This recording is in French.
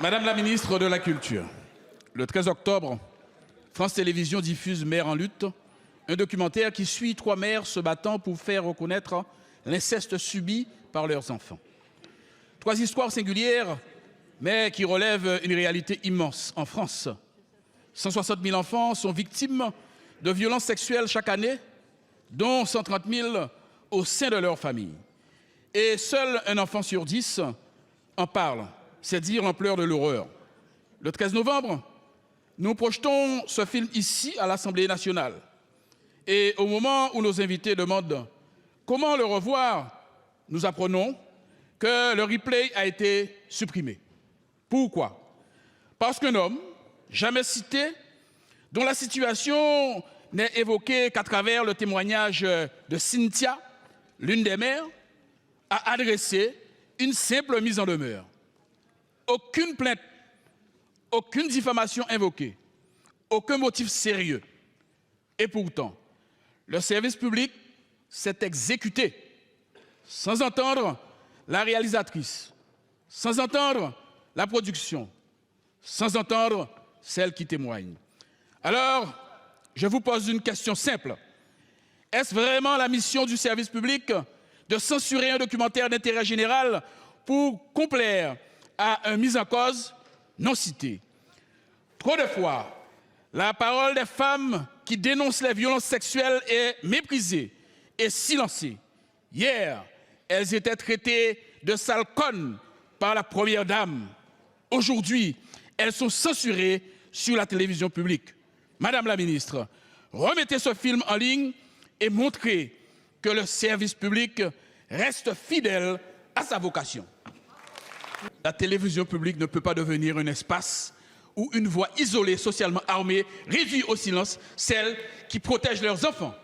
Madame la ministre de la Culture, le 13 octobre, France Télévisions diffuse Mères en lutte, un documentaire qui suit 3 mères se battant pour faire reconnaître l'inceste subi par leurs enfants. 3 histoires singulières, mais qui relèvent une réalité immense. En France, 160 000 enfants sont victimes de violences sexuelles chaque année, dont 130 000 au sein de leur famille. Et seul un enfant sur 10 en parle. C'est dire l'ampleur de l'horreur. Le 13 novembre, nous projetons ce film ici, à l'Assemblée nationale. Et au moment où nos invités demandent comment le revoir, nous apprenons que le replay a été supprimé. Pourquoi? Parce qu'un homme, jamais cité, dont la situation n'est évoquée qu'à travers le témoignage de Cynthia, l'une des mères, a adressé une simple mise en demeure. Aucune plainte, aucune diffamation invoquée, aucun motif sérieux. Et pourtant, le service public s'est exécuté sans entendre la réalisatrice, sans entendre la production, sans entendre celle qui témoigne. Alors, je vous pose une question simple. Est-ce vraiment la mission du service public de censurer un documentaire d'intérêt général pour complaire à un mis en cause non cité? Trop de fois, la parole des femmes qui dénoncent les violences sexuelles est méprisée et silencée. Hier, elles étaient traitées de sales connes par la première dame. Aujourd'hui, elles sont censurées sur la télévision publique. Madame la ministre, remettez ce film en ligne et montrez que le service public reste fidèle à sa vocation. La télévision publique ne peut pas devenir un espace où une voix isolée, socialement armée, réduit au silence celles qui protègent leurs enfants.